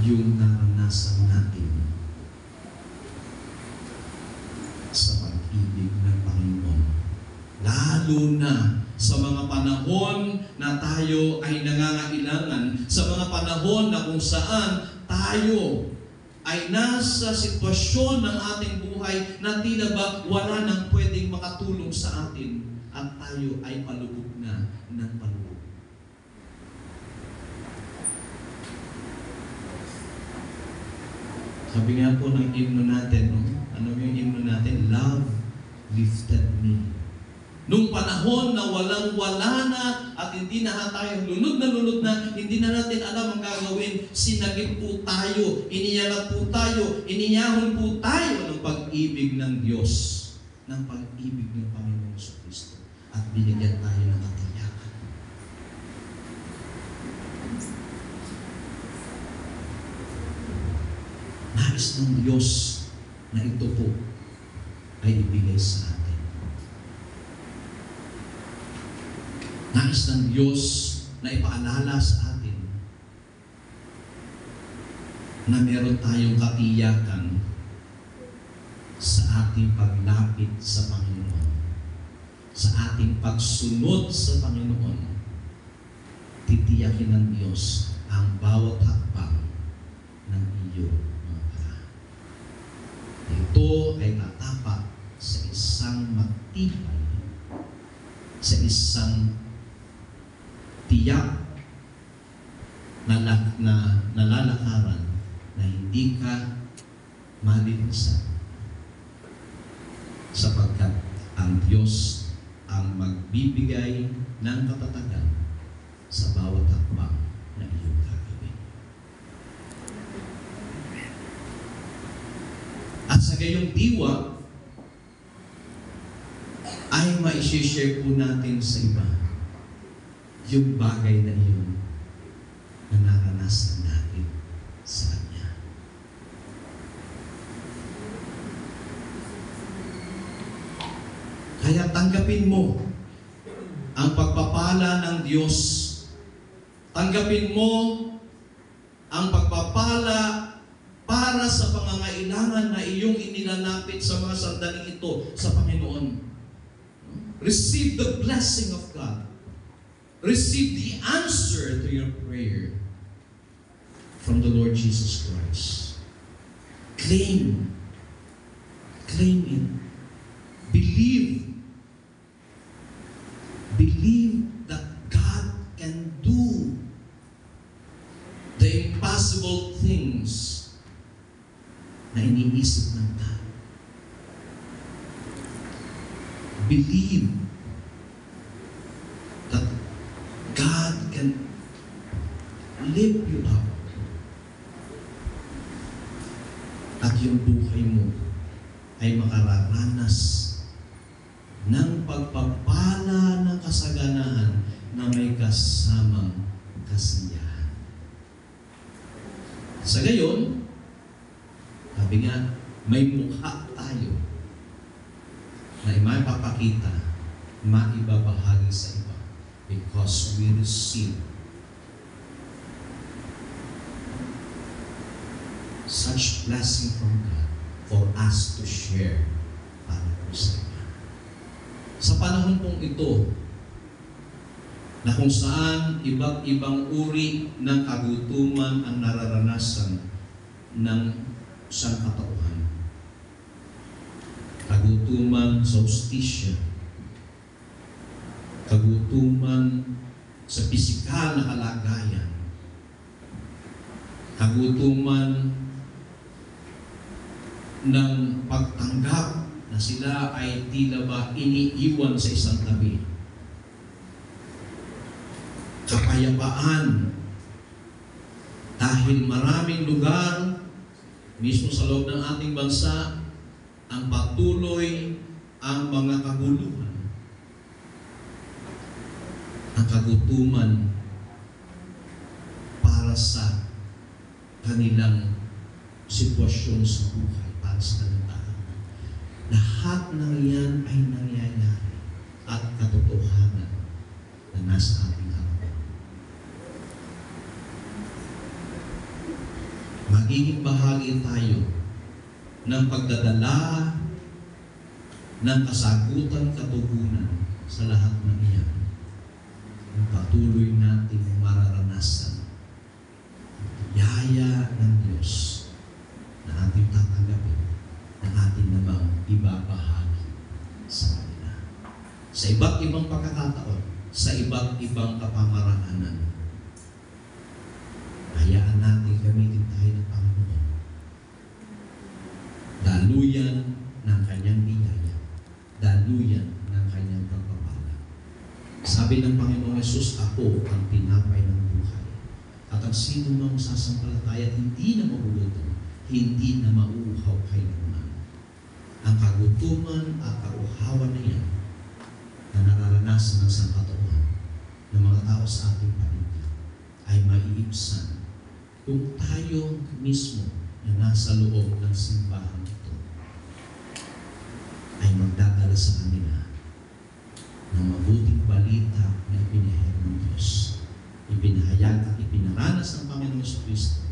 yung naranasan natin sa pag-ibig ng Panginoon. Lalo na sa mga panahon na tayo ay nangangailangan, sa mga panahon na kung saan tayo ay nasa sitwasyon ng ating buhay na tila ba wala nang pwedeng makatulong sa atin at tayo ay palubog na ng palubog. Sabi nga po ng hymno natin, no? Ano yung hymno natin? Love lifted me. Nung panahon na walang-wala na at hindi na tayo lunod na, hindi na natin alam ang gagawin, sinagip po tayo, iniyalat po tayo, iniyahon po tayo ng pag-ibig ng Diyos, ng pag-ibig ng Panginoong Kristo, at binigyan tayo ng katiyakan. Nais ng Diyos na ito po ay ibigay sa atin. Nais ng Diyos na ipaalala sa atin na meron tayong katiyakan sa ating paglapit sa Panginoon, sa ating pagsunod sa Panginoon. Titiyakin ng Diyos ang bawat hakbang ng iyo. Ito ay tatapat sa isang matibay, sa isang tiyak na nalalakaran na hindi ka malilisan, sapagkat ang Diyos ang magbibigay ng katatagan sa bawat hakbang na iyong gagawin. At sa gayong diwa, ay ma-share po natin sa iba yung bagay na iyon na naranasan natin sa Kanya. Kaya tanggapin mo ang pagpapala ng Diyos. Tanggapin mo ang pagpapala para sa pangangailangan na iyong inilalapit sa mga sandaling ito sa Panginoon. Receive the blessing of God. Receive the answer to your prayer from the Lord Jesus Christ. Claim it. Believe that God can do the impossible things na iniisip ng tao. Believe that God can lift you up at yung buhay mo ay makararanas ng pagpapala ng kasaganaan na may kasamang kasiyahan. Sa gayon, sabi nga, may mukha tayo na maipapakita, maibabahagi sa iba because we receive such blessing from God for us to share para po sa iba. Sa panahon pong ito, na kung saan iba't ibang uri ng kagutuman ang nararanasan ng sangkatauhan. Kagutuman sa hustisya, kagutuman sa pisikal na kalagayan, kagutuman ng pagtanggap na sila ay tila ba iniiwan sa isang tabi. Kapayapaan dahil maraming lugar mismo sa loob ng ating bansa ang patuloy ang mga kaguluhan, ang kagutuman para sa kanilang sitwasyon sa buhay, para sa kanilang tahanan. Lahat ng iyan ay nangyayari at katotohanan na nasa ating harapan. Magiging bahagi tayo ng pagdadala ng kasagutan, katugunan sa lahat ng iyan. Ang patuloy natin mararanasan yaya ng Diyos na ating tatanggapin, na ating namang ibabahagi sa kanila. Sa iba't ibang pagkakataon, sa iba't ibang kapamaraanan, hayaan natin gamitin tayo ng Panginoon. Daluyan ng kanyang biyaya, daluyan ng kanyang pagpapala. Sabi ng Panginoong Yesus, ako ang tinapay ng buhay. At ang sino mang sasampalataya at hindi na magugutom, hindi na mauuhaw kailanman. Ang kagutuman at kauhawan na yan na nararanasan ng sangkatauhan ng mga tao sa ating paligid ay maiibsan kung tayo mismo na nasa loob ng simbahan ito ay magdadala sa kanila ng mabuting balita na ipinahayag ng Diyos. Ipinahayag at ipinaranas ng Panginoong Kristo